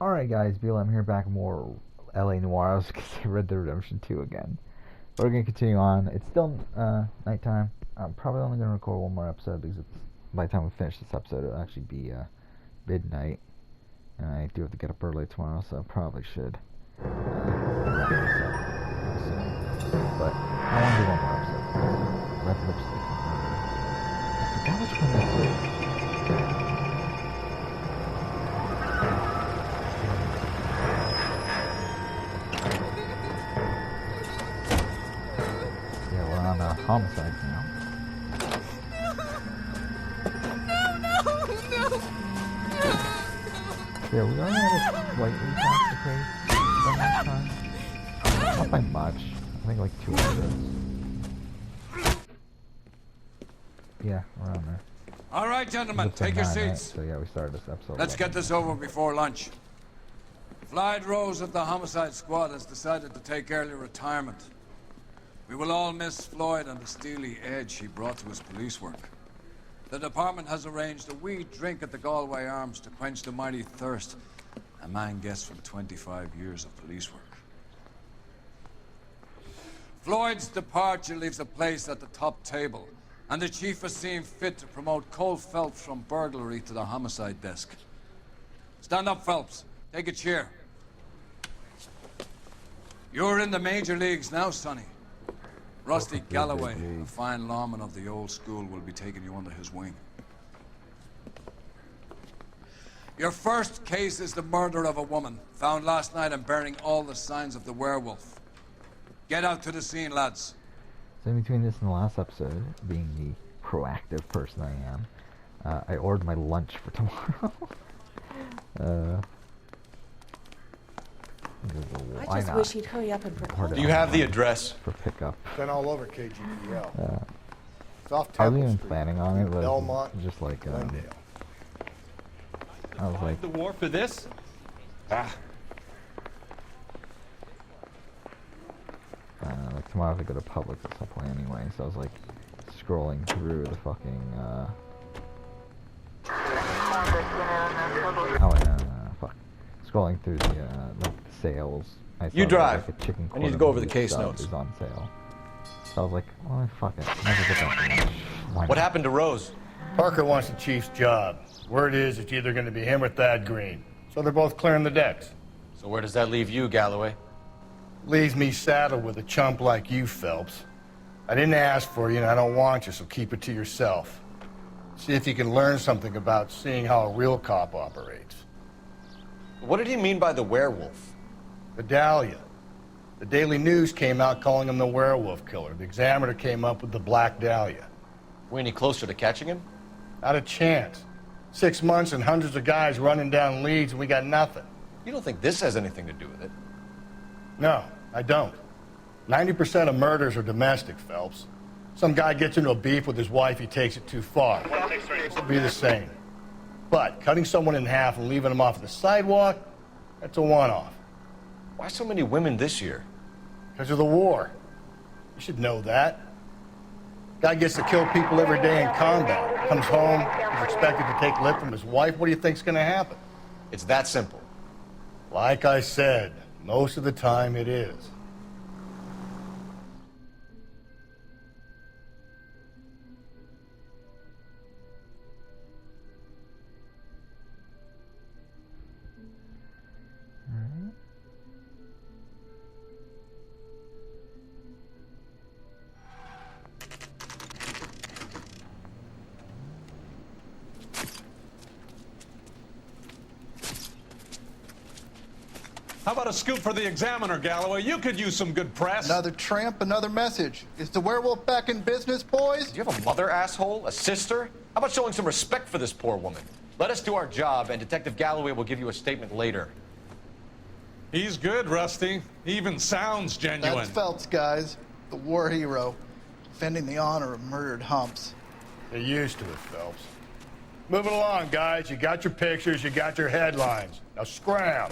Alright guys, BLM here back with more LA Noire. I was gonna say Red Dead Redemption 2 again. But we're gonna continue on. It's still nighttime. I'm probably only gonna record one more episode because by the time we finish this episode it'll actually be midnight. And I do have to get up early tomorrow, so I probably should wrap this up soon. But I want to do one more episode. Red Lipstick Murder. I forgot which one this is. On homicides now. No. Yeah, we already had a slightly faster pace than last time. Not by much. I think like 2 episodes. Yeah, around there. All right, gentlemen, take your seats. Right? So yeah, we started this episode. Let's get this over before lunch. Floyd Rose of the homicide squad has decided to take early retirement. We will all miss Floyd and the steely edge he brought to his police work. The department has arranged a wee drink at the Galway Arms to quench the mighty thirst a man gets from 25 years of police work. Floyd's departure leaves a place at the top table, and the chief has seen fit to promote Cole Phelps from burglary to the homicide desk. Stand up, Phelps. Take a chair. You're in the major leagues now, Sonny. Rusty Galloway, a fine lawman of the old school, will be taking you under his wing. Your first case is the murder of a woman, found last night and bearing all the signs of the werewolf. Get out to the scene, lads. So in between this and the last episode, being the proactive person I am, I ordered my lunch for tomorrow. I just wish he'd hurry up and prepare. Do you have the address? For pickup. Been all over KGPL. It's off I wasn't Temple even Street. planning on it, but Belmont, just like, Glendale. I was like, The war for this? Ah. like tomorrow I have to go to Publix at some point anyway, so I was like scrolling through the fucking, fuck. Scrolling through the, like, sales. I saw You drive. Like, a chicken I need to go over the quarter case sub notes. is on sale. So I was like, well, fuck it. Might as well get that for lunch. Why What not? happened to Rose? Parker wants the chief's job. Word is it's either going to be him or Thad Green. So they're both clearing the decks. So where does that leave you, Galloway? Leaves me saddled with a chump like you, Phelps. I didn't ask for you and I don't want you, so keep it to yourself. See if you can learn something about seeing how a real cop operates. What did he mean by the werewolf? The Dahlia. The Daily News came out calling him the werewolf killer. The Examiner came up with the Black Dahlia. We any closer to catching him? Not a chance. 6 months and hundreds of guys running down leads and we got nothing. You don't think this has anything to do with it? No, I don't. 90% of murders are domestic, Phelps. Some guy gets into a beef with his wife, he takes it too far. It'll be the same. But cutting someone in half and leaving them off the sidewalk, that's a one-off. Why so many women this year? Because of the war. You should know that. Guy gets to kill people every day in combat. Comes home, is expected to take lip from his wife. What do you think's gonna happen? It's that simple. Like I said, most of the time it is. How about a scoop for the Examiner, Galloway? You could use some good press. Another tramp, another message. Is the werewolf back in business, boys? Do you have a mother, asshole? A sister? How about showing some respect for this poor woman? Let us do our job, and Detective Galloway will give you a statement later. He's good, Rusty. He even sounds genuine. That's Phelps, guys. The war hero. Defending the honor of murdered humps. They're used to it, Phelps. Moving along, guys. You got your pictures, you got your headlines. Now scram.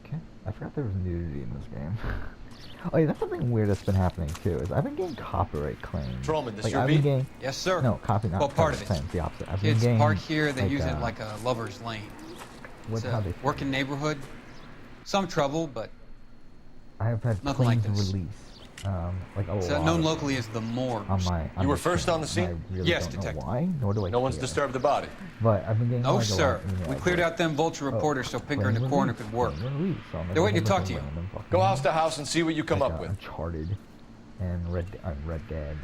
Okay. I forgot there was nudity in this game. Oh yeah, that's something weird that's been happening too. Is I've been getting copyright claims. Patrolman, this like your I've been beat? getting Yes, sir. no copy, not Well, part of copyright it. claims. The opposite. I've Kids been getting, park here, they like, use it like a lover's lane. What, It's how a they working neighborhood. Some trouble, but I have had nothing like claims this. released. Like a it's lot known of locally as the morgue. on my. You were my first on the channel, scene? and I really Yes, don't detective. know why, nor do I No one's care. disturbed the body. But I've been getting No, like, a sir. lot of emails We cleared like, out them vulture reporters so Pinker and the claim coroner release, could work. claim release, so I'm They're like, waiting to a whole talk to bunch you. of random fucking Go house to house and see what you come like, up with. Uncharted and Red Dead.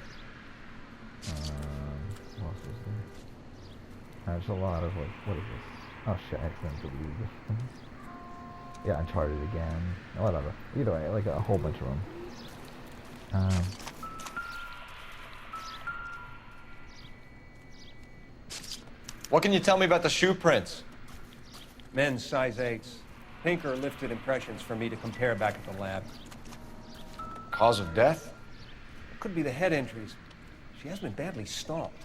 What else was there? There's a lot of like, what is this? Oh shit, I accidentally deleted this. Yeah, Uncharted again. Whatever. Either way, like a whole bunch of them. What can you tell me about the shoe prints? Men's size 8s. Pinker lifted impressions for me to compare back at the lab. Cause of death? It could be the head injuries. She has been badly stomped.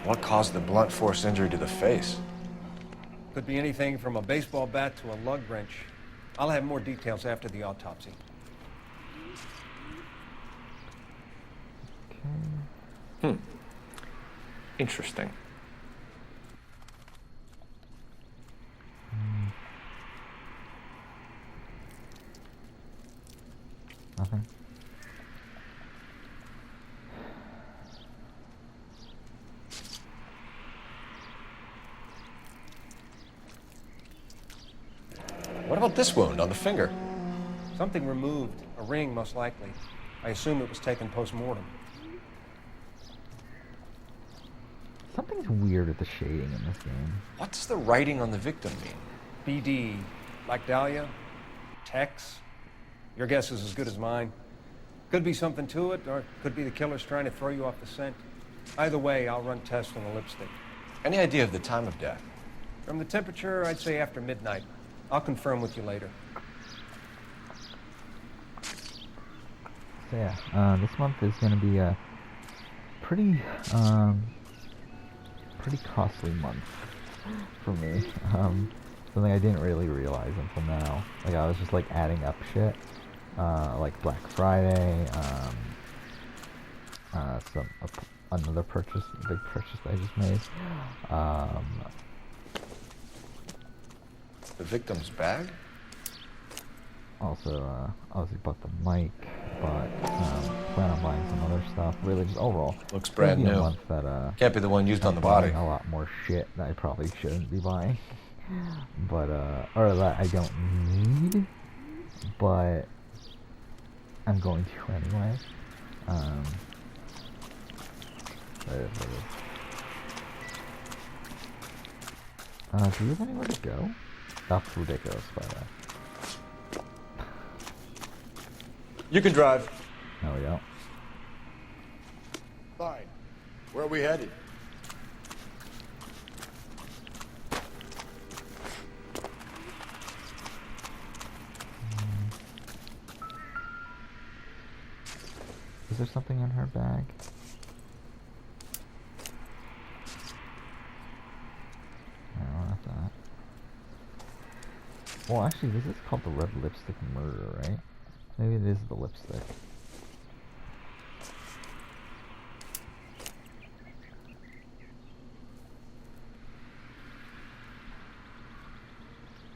What caused the blunt force injury to the face? Could be anything from a baseball bat to a lug wrench. I'll have more details after the autopsy. Interesting. Nothing. What about this wound on the finger? Something removed. A ring, most likely. I assume it was taken post-mortem. Something's weird with the shading in this game. What's the writing on the victim mean? BD. Like Dahlia? Tex? Your guess is as good as mine. Could be something to it, or could be the killer's trying to throw you off the scent. Either way, I'll run tests on the lipstick. Any idea of the time of death? From the temperature, I'd say after midnight. I'll confirm with you later. So yeah, this month is going to be a pretty costly month for me. Something I didn't really realize until now. Like I was just like adding up shit, like Black Friday, another purchase, big purchase I just made. The victim's bag? Also, obviously bought the mic, but plan on buying some other stuff. Really, just overall. Looks it's brand gonna be a new. month that, Can't be the one used on the I'm body. buying a lot more shit that I probably shouldn't be buying, but or that I don't need, but I'm going to anyway. Do we have anywhere to go? That's ridiculous, by the way. You can drive. There we go. Fine. Where are we headed? Is there something in her bag? No, not that. Well, actually, this is called the Red Lipstick Murder, right? Maybe it is the lipstick.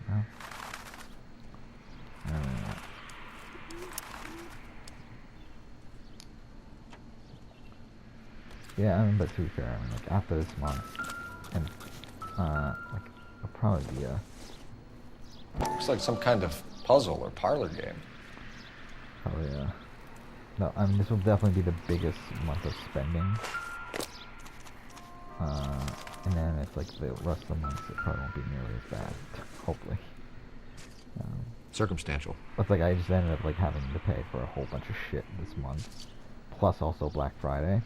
No? No, no, no. Yeah, I mean, but to be fair, I mean, like, after this month, and, like, it'll probably be a... Looks like some kind of puzzle or parlor game. Probably, no, I mean, this will definitely be the biggest month of spending. And then it's like the rest of the months, it probably won't be nearly as bad, hopefully. Circumstantial. But like, I just ended up like having to pay for a whole bunch of shit this month, plus also Black Friday,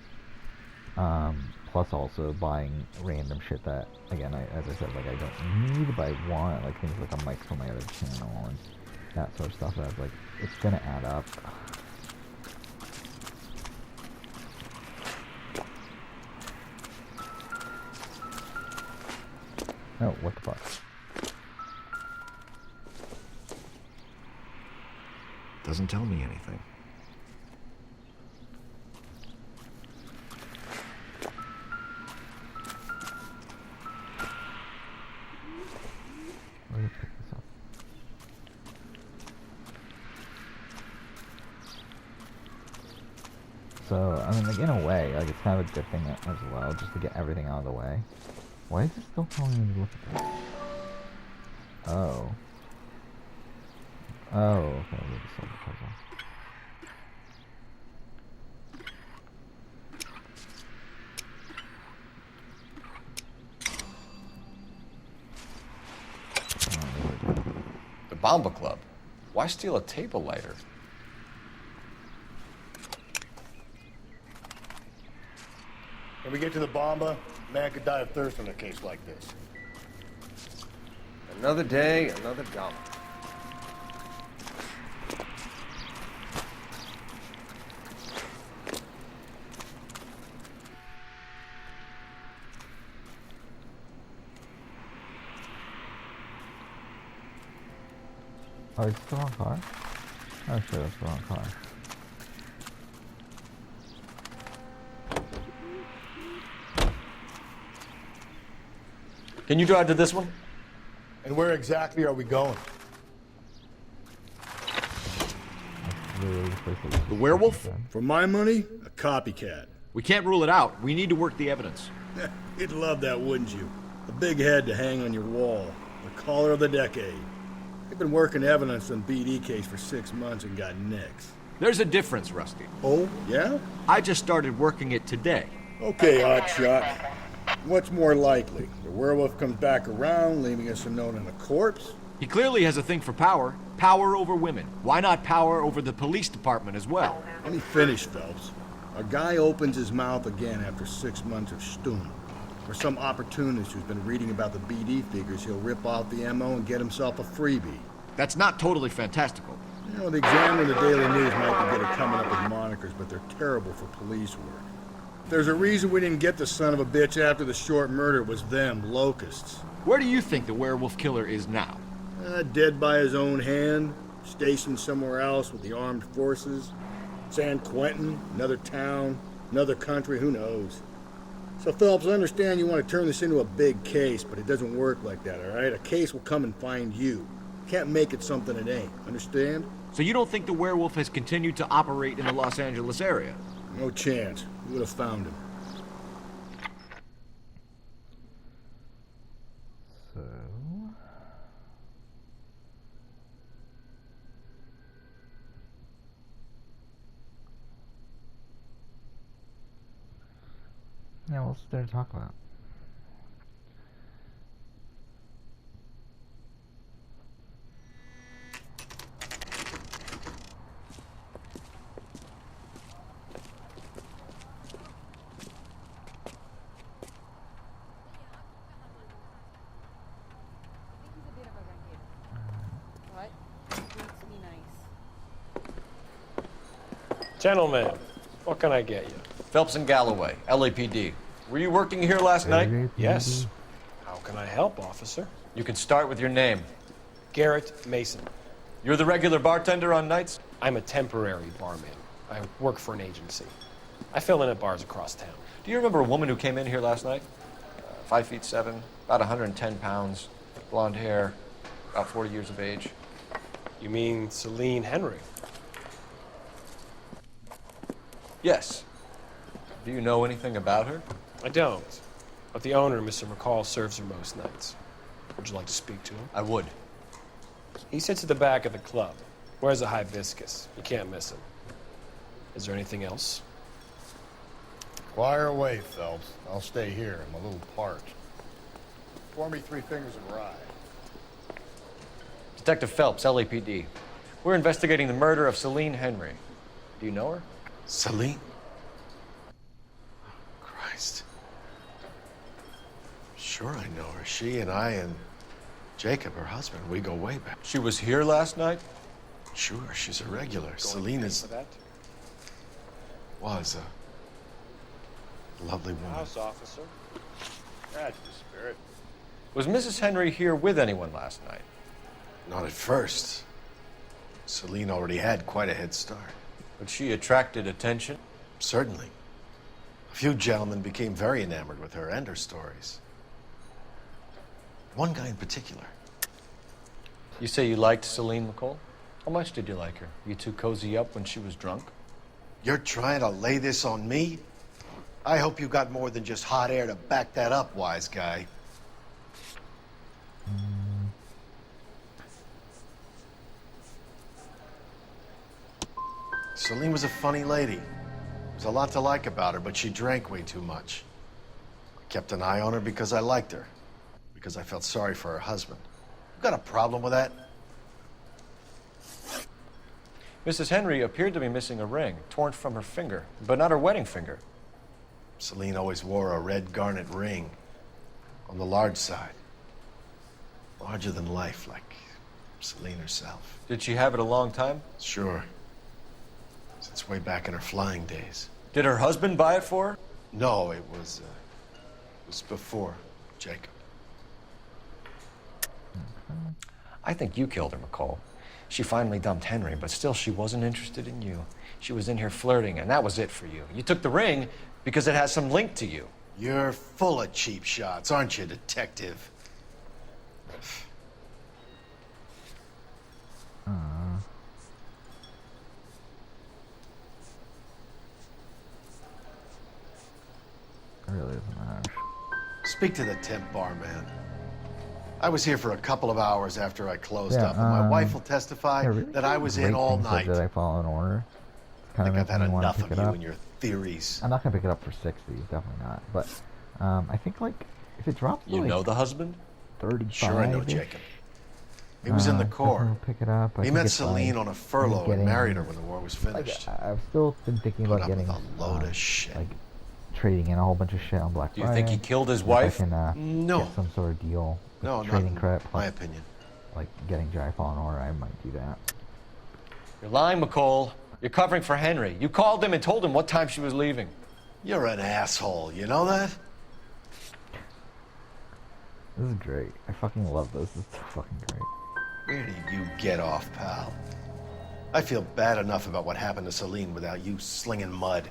plus also buying random shit that, again, as I said, like I don't need, but I want, like things like a mic for my other channel and that sort of stuff. That's like, it's gonna add up. Oh, what the fuck? Doesn't tell me anything. Where do you pick this up? So, I mean, like, in a way, like, it's kind of a good thing as well, just to get everything out of the way. Why is it still telling me to look at this? Oh. Oh, okay, we just solved the puzzle. The Bomba Club. Why steal a table lighter? When we get to the Bomba, man could die of thirst in a case like this. Another day, another dollar. Oh, it's the wrong car? Oh, sure, that's the wrong car. Can you drive to this one? And where exactly are we going? Literally the place that The werewolf? said. For my money, a copycat. We can't rule it out. We need to work the evidence. You'd love that, wouldn't you? A big head to hang on your wall. The caller of the decade. They've been working evidence on BD case for 6 months and got nicks. There's a difference, Rusty. Oh, yeah? I just started working it today. Okay, Hotshot. What's more likely? The werewolf comes back around, leaving us a note on a corpse? He clearly has a thing for power. Power over women. Why not power over the police department as well? Let me finish, Phelps. A guy opens his mouth again after 6 months of stewing. Or some opportunist who's been reading about the BD figures, he'll rip off the MO and get himself a freebie. That's not totally fantastical. You know, the Examiner and the Daily News might be good at coming up with monikers, but they're terrible for police work. There's a reason we didn't get the son of a bitch after the short murder. It was them, locusts. Where do you think the werewolf killer is now? Dead by his own hand, stationed somewhere else with the armed forces. San Quentin, another town, another country, who knows? So, Phelps, I understand you want to turn this into a big case, but it doesn't work like that, all right? A case will come and find you. Can't make it something it ain't, understand? So you don't think the werewolf has continued to operate in the Los Angeles area? No chance. We would have found him. So... yeah, what's there to talk about? Gentlemen, what can I get you? Phelps and Galloway, LAPD. Were you working here last night? Yes. How can I help, officer? You can start with your name. Garrett Mason. You're the regular bartender on nights? I'm a temporary barman. I work for an agency. I fill in at bars across town. Do you remember a woman who came in here last night? 5'7", about 110 pounds, blonde hair, about 40 years of age. You mean Celine Henry? Yes. Do you know anything about her? I don't. But the owner, Mr. McCall, serves her most nights. Would you like to speak to him? I would. He sits at the back of the club. Wears a hibiscus. You can't miss him. Is there anything else? Fire away, Phelps. I'll stay here. I'm a little parched. Pour me 3 fingers of rye. Detective Phelps, LAPD. We're investigating the murder of Celine Henry. Do you know her? Celine? Christ. Sure I know her. She and I and Jacob, her husband, we go way back. She was here last night? Sure, she's a regular. Celine is... was a lovely woman. House officer. That's the spirit. Was Mrs. Henry here with anyone last night? Not at first. Celine already had quite a head start. But she attracted attention. Certainly. A few gentlemen became very enamored with her and her stories. One guy in particular. You say you liked Celine McCall? How much did you like her? You two cozy up when she was drunk? You're trying to lay this on me? I hope you got more than just hot air to back that up, wise guy. Celine was a funny lady. There's a lot to like about her, but she drank way too much. I kept an eye on her because I liked her. Because I felt sorry for her husband. You got a problem with that? Mrs. Henry appeared to be missing a ring, torn from her finger, but not her wedding finger. Celine always wore a red garnet ring. On the large side. Larger than life, like Celine herself. Did she have it a long time? Sure. Since way back in her flying days. Did her husband buy it for her? No, it was before Jacob. I think you killed her, McCall. She finally dumped Henry, but still she wasn't interested in you. She was in here flirting, and that was it for you. You took the ring because it has some link to you. You're full of cheap shots, aren't you, detective? It really isn't harsh. Speak to the temp bar, man. I was here for a couple of hours after I closed up, and my um, wife will testify really that I was in all night. Did I follow an order? I think I've had Making me wanna enough pick of it you up. and your theories. I'm not gonna pick it up for 60, definitely not. But I think like if it drops to You like know the husband? 35. Sure, I know Jacob. He was in the Corps. Pick it up. I He think met it's Celine like, on a furlough and getting- married her when the war was Like, finished. I've still been thinking Put about up getting with a load of shit. like trading in a whole bunch of shit on Black Do you Friday. think he killed his If wife? I can No. get some sort of deal. With No, not trading in credit my plus opinion. like getting Jai Fallen Order, I might do that. You're lying, McCall. You're covering for Henry. You called him and told him what time she was leaving. You're an asshole, you know that? This is great. I fucking love this. This is so fucking great. Where did you get off, pal? I feel bad enough about what happened to Celine without you slinging mud.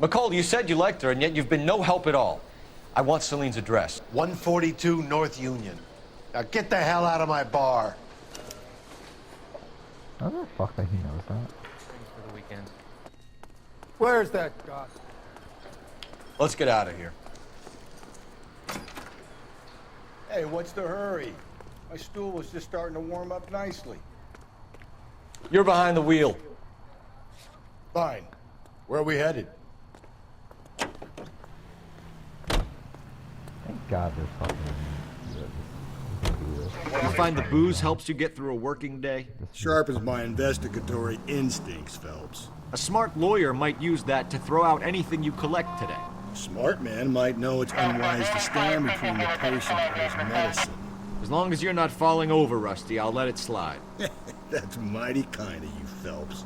McCall, you said you liked her, and yet you've been no help at all. I want Celine's address. 142 North Union. Now get the hell out of my bar. How the fuck that he knows that? For the weekend. Where's that god? Let's get out of here. Hey, what's the hurry? My stool was just starting to warm up nicely. You're behind the wheel. Fine. Where are we headed? Thank God this fucking You find the booze helps you get through a working day? Sharpens my investigatory instincts, Phelps. A smart lawyer might use that to throw out anything you collect today. A smart man might know it's unwise to stand between the patient and his medicine. As long as you're not falling over, Rusty, I'll let it slide. That's mighty kind of you, Phelps.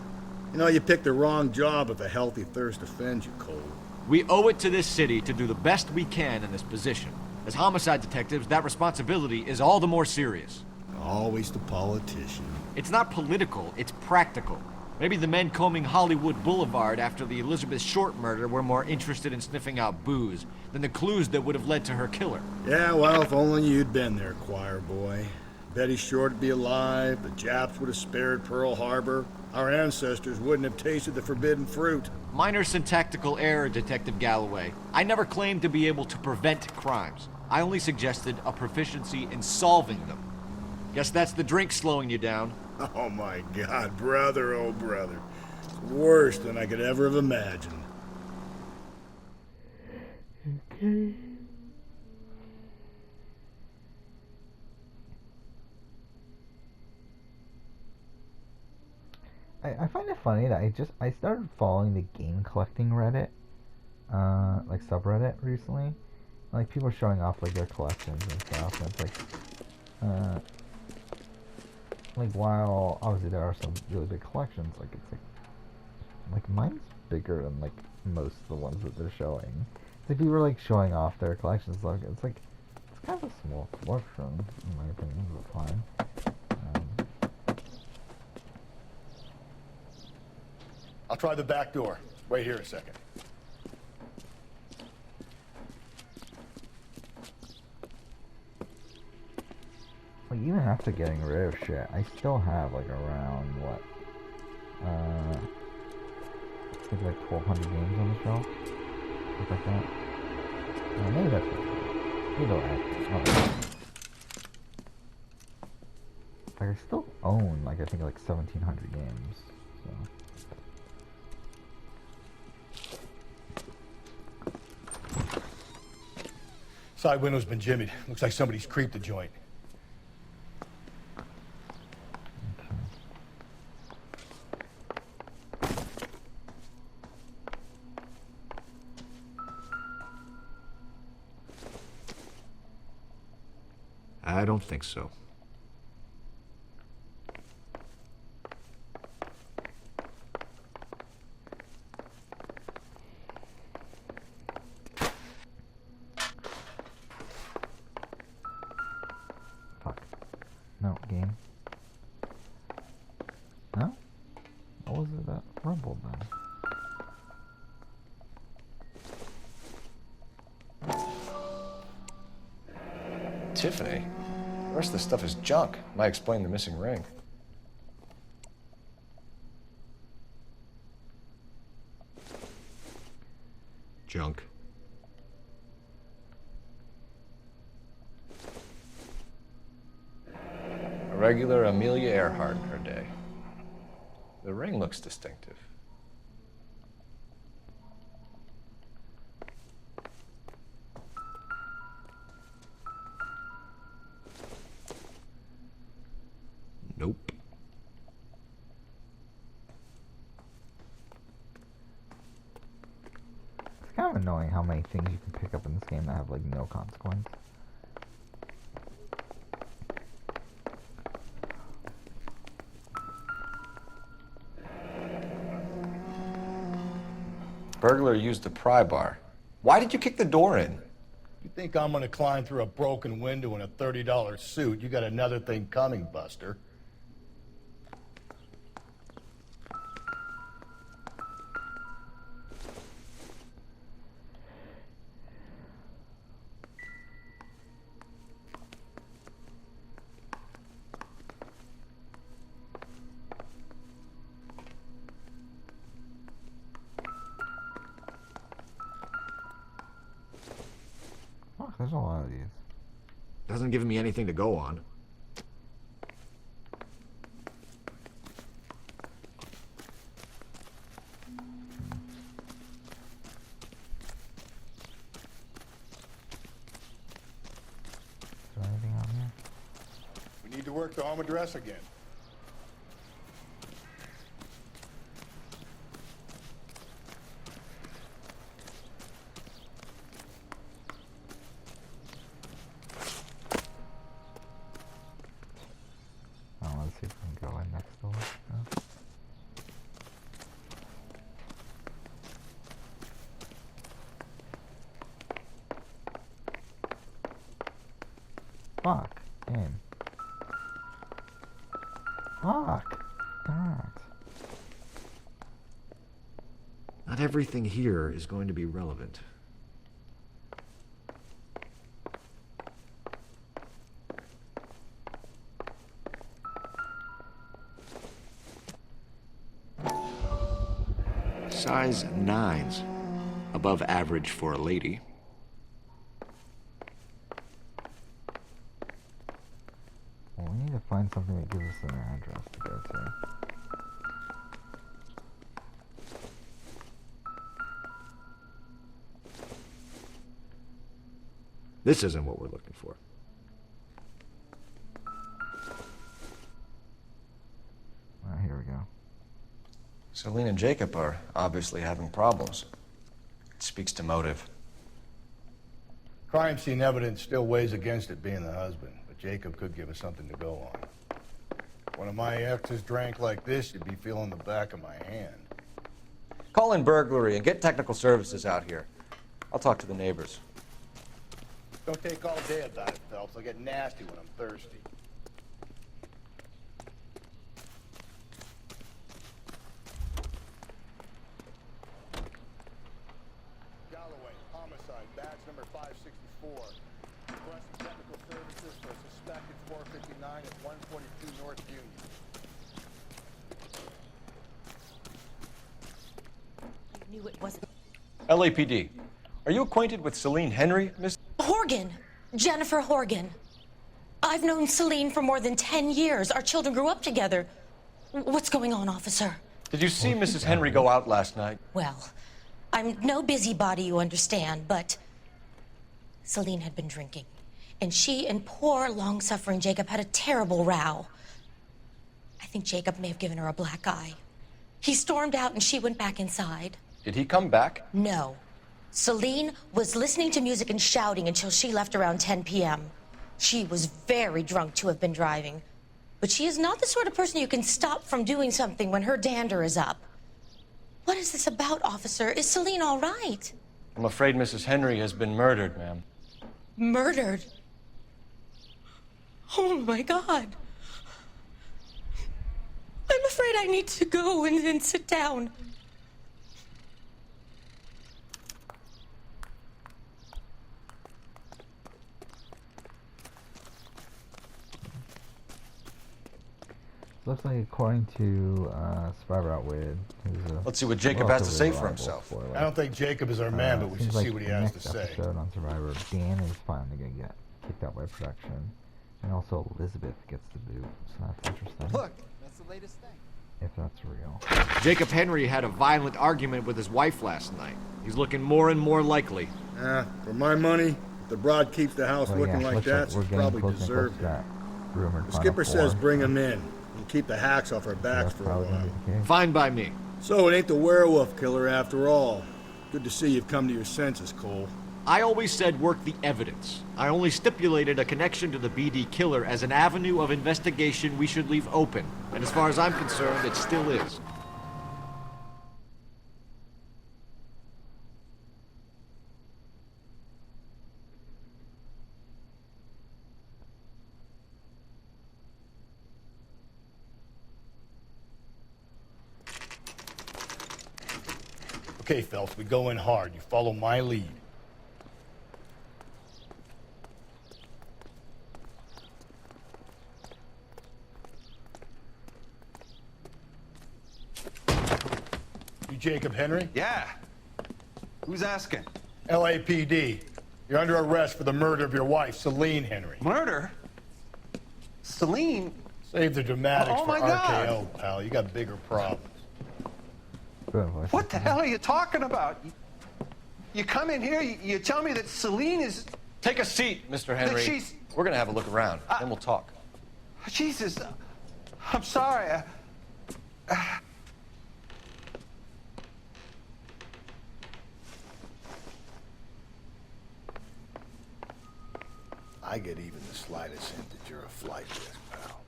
You know, you picked the wrong job if a healthy thirst offends you, Cole. We owe it to this city to do the best we can in this position. As homicide detectives, that responsibility is all the more serious. Always the politician. It's not political, it's practical. Maybe the men combing Hollywood Boulevard after the Elizabeth Short murder were more interested in sniffing out booze than the clues that would have led to her killer. Yeah, well, if only you'd been there, choir boy. Betty Short would be alive, the Japs would have spared Pearl Harbor, our ancestors wouldn't have tasted the forbidden fruit. Minor syntactical error, Detective Galloway. I never claimed to be able to prevent crimes. I only suggested a proficiency in solving them. Guess that's the drink slowing you down. Oh my God, brother, oh brother. It's worse than I could ever have imagined. Okay. I find it funny that I started following the game collecting Reddit, like subreddit recently. Like people are showing off like their collections and stuff, and it's like while obviously there are some really big collections, like it's like mine's bigger than like most of the ones that they're showing. It's like people are like showing off their collections, like it's kind of a small collection in my opinion, but fine. I'll try the back door. Wait here a second. Like, even after getting rid of shit, I still have like around what? I think like 1,200 games on the shelf. Stuff like that. Maybe that's it. Either way. Oh. Like, I still own like I think like 1,700 games. So. Side window's been jimmied. Looks like somebody's creeped the joint. I don't think so. Fuck. No, game. No? What was it that rumbled then? Tiffany? The rest of the stuff is junk. Might explain the missing ring. Junk. A regular Amelia Earhart in her day. The ring looks distinctive. Nope. It's kind of annoying how many things you can pick up in this game that have like no consequence. Burglar used the pry bar. Why did you kick the door in? You think I'm gonna climb through a broken window in a $30 suit? You got another thing coming, Buster. Oh, there's a lot of these. Doesn't give me anything to go on. Is there anything out here? We need to work the home address again. Oh, let's see if we can go in next door. No? Fuck. Game. Fuck. God. Not everything here is going to be relevant. Size 9s. Above average for a lady. Well, we need to find something that gives us an address to go to. This isn't what we're looking for. Here we go. Celine and Jacob are obviously having problems. It speaks to motive. Crime scene evidence still weighs against it being the husband, but Jacob could give us something to go on. One of my exes drank like this, you'd be feeling the back of my hand. Call in burglary and get technical services out here. I'll talk to the neighbors. Don't take all day about it, Phelps. I'll get nasty when I'm thirsty. number 564. Requesting technical services for a suspected 459 at 142 North Union. I knew it wasn't. LAPD. Are you acquainted with Celine Henry, Miss? Horgan. Jennifer Horgan. I've known Celine for more than 10 years. Our children grew up together. What's going on, officer? Did you see Mrs. Henry go out last night? Well, I'm no busybody, you understand, but Celine had been drinking. And she and poor, long-suffering Jacob had a terrible row. I think Jacob may have given her a black eye. He stormed out and she went back inside. Did he come back? No. Celine was listening to music and shouting until she left around 10 p.m. She was very drunk to have been driving. But she is not the sort of person you can stop from doing something when her dander is up. What is this about, officer? Is Celine all right? I'm afraid Mrs. Henry has been murdered, ma'am. Murdered? Oh, my God. I'm afraid I need to go and sit down. Looks like, according to Survivor Outwitted, let's see what Jacob has to say for himself. Spoiler. I don't think Jacob is our man, but we should see what he has to next say. episode on Survivor, Dan is finally going to get kicked out by production, and also Elizabeth gets the boot, so that's interesting. Look, that's the latest thing. If that's real. Jacob Henry had a violent argument with his wife last night. He's looking more and more likely. For my money, if the broad keeps the house looking like that, we're it's getting probably closer and closer deserved to that rumored The Final skipper says Four. bring him in and keep the hacks off our backs for a Probably gonna while. be the case. Fine by me. So it ain't the werewolf killer after all. Good to see you've come to your senses, Cole. I always said work the evidence. I only stipulated a connection to the BD killer as an avenue of investigation we should leave open. And as far as I'm concerned, it still is. Okay, Phelps, we go in hard. You follow my lead. You Jacob Henry? Yeah. Who's asking? LAPD. You're under arrest for the murder of your wife, Celine Henry. Murder? Celine? Save the dramatics Oh, for my God. RKO, pal. You got bigger problems. What the hell are you talking about? You come in here, you tell me that Celine is... Take a seat, Mr. Henry. she's- We're gonna have a look around, then we'll talk. Jesus, I'm sorry. I get even the slightest hint that you're a flight risk, pal.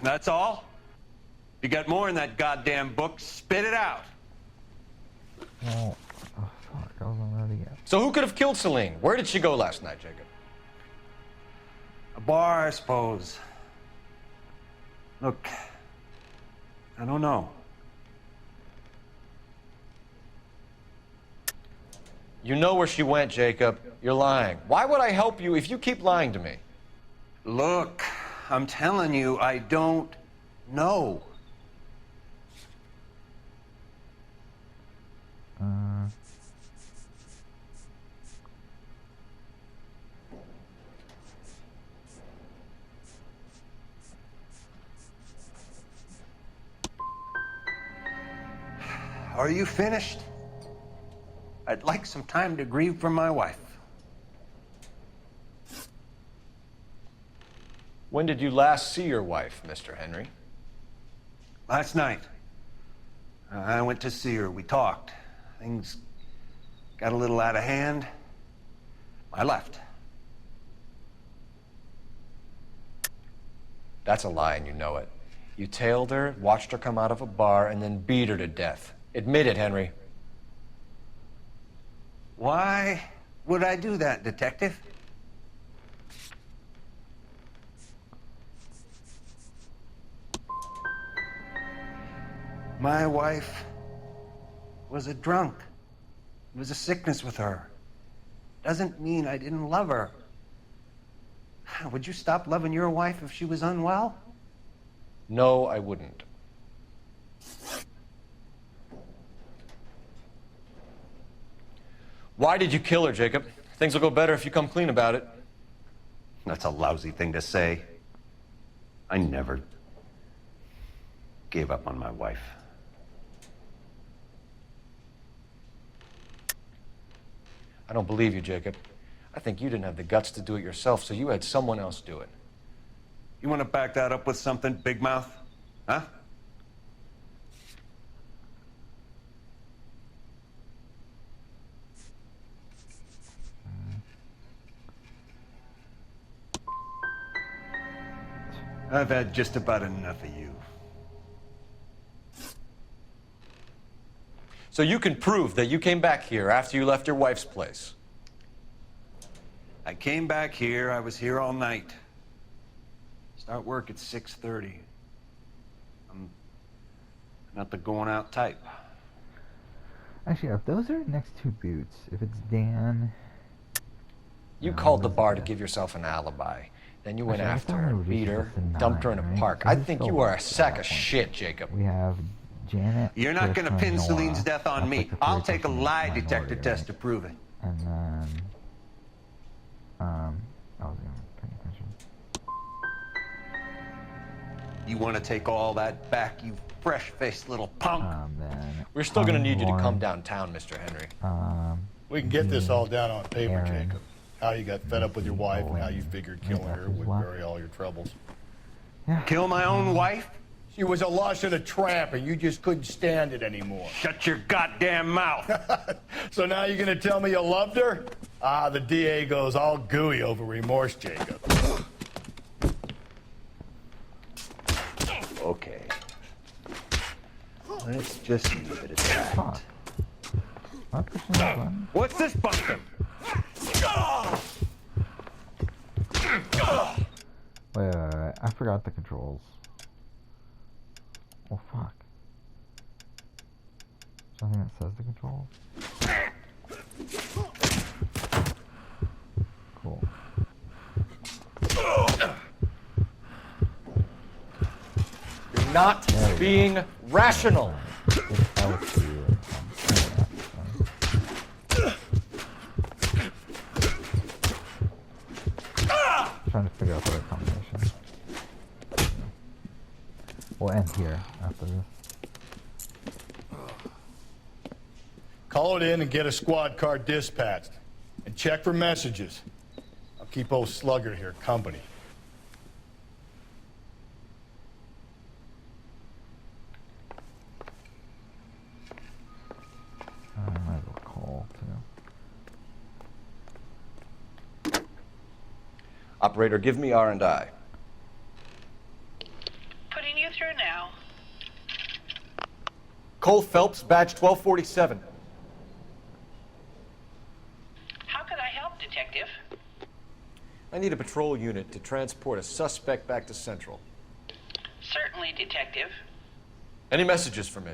That's all? You got more in that goddamn book, spit it out. Oh, fuck, I was on that again. So who could have killed Celine? Where did she go last night, Jacob? A bar, I suppose. Look, I don't know. You know where she went, Jacob. You're lying. Why would I help you if you keep lying to me? Look, I'm telling you, I don't know. Are you finished? I'd like some time to grieve for my wife. When did you last see your wife, Mr. Henry? Last night. I went to see her. We talked. Things got a little out of hand. I left. That's a lie, and you know it. You tailed her, watched her come out of a bar, and then beat her to death. Admit it, Henry. Why would I do that, Detective? My wife was a drunk. It was a sickness with her. doesn't mean I didn't love her. Would you stop loving your wife if she was unwell? No, I wouldn't. Why did you kill her, Jacob? Things will go better if you come clean about it. That's a lousy thing to say. I never gave up on my wife. I don't believe you, Jacob. I think you didn't have the guts to do it yourself, so you had someone else do it. You want to back that up with something, Big Mouth? Huh? I've had just about enough of you. So you can prove that you came back here after you left your wife's place. I came back here. I was here all night. Start work at 6:30. I'm not the going out type. Actually, if those are next two boots, if it's Dan... You called the bar to give yourself an alibi. Then you went Actually, I after thought her, we were beat her, just dumped her in a right? park. So I who's think still you are a alive sack at of that point? shit, Jacob. We have Janet... You're not Chris, going to pin Nora. Celine's death on That's me. like the I'll third take a person in lie Minority, detector test right? to prove it. And then... I was paying attention. You want to take all that back, you fresh-faced little punk? Then We're still going to need you to come Lauren. downtown, Mr. Henry. We can get this all down on paper, Aaron. Jacob. How you got fed up with your wife and how you figured killing her would bury all your troubles. Kill my own wife? She was a lush and a tramp, and you just couldn't stand it anymore. Shut your goddamn mouth. So now you're gonna tell me you loved her? Ah, the DA goes all gooey over remorse, Jacob. Okay. Let's just leave it at that. Fuck. Am I pushing that button? What's this button? Wait. I forgot the controls. Oh, fuck. Something that says the controls? Cool. You're not being rational. Trying to figure out the right combination. We'll end here after this. Call it in and get a squad car dispatched. And check for messages. I'll keep old Slugger here company. I might as well call too. Operator, give me R&I. Putting you through now. Cole Phelps, badge 1247. How could I help, Detective? I need a patrol unit to transport a suspect back to Central. Certainly, Detective. Any messages for me?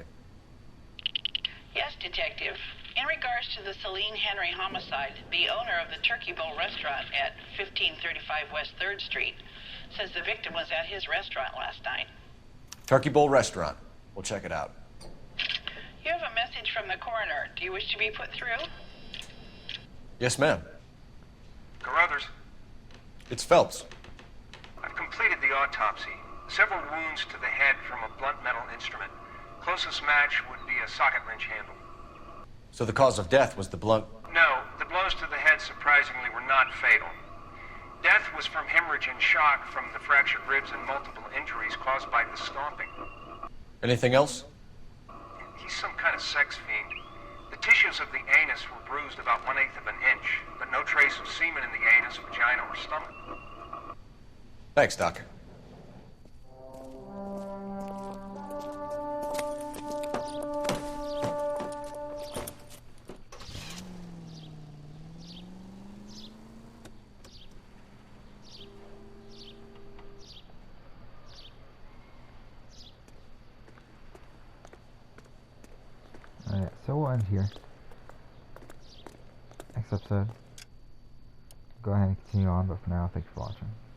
Yes, Detective. In regards to the Celine Henry homicide, the owner of the Turkey Bowl restaurant at 1535 West 3rd Street says the victim was at his restaurant last night. Turkey Bowl Restaurant. We'll check it out. You have a message from the coroner. Do you wish to be put through? Yes, ma'am. Carruthers, It's Phelps. I've completed the autopsy. Several wounds to the head from a blunt metal instrument. Closest match would be a socket wrench handle. So the cause of death was the blunt... No, the blows to the head surprisingly were not fatal. Death was from hemorrhage and shock from the fractured ribs and multiple injuries caused by the stomping. Anything else? He's some kind of sex fiend. The tissues of the anus were bruised about 1/8 of an inch, but no trace of semen in the anus, vagina, or stomach. Thanks, Doc. Alright, so we'll end here. Next episode. go ahead and continue on, but for now, thank you for watching.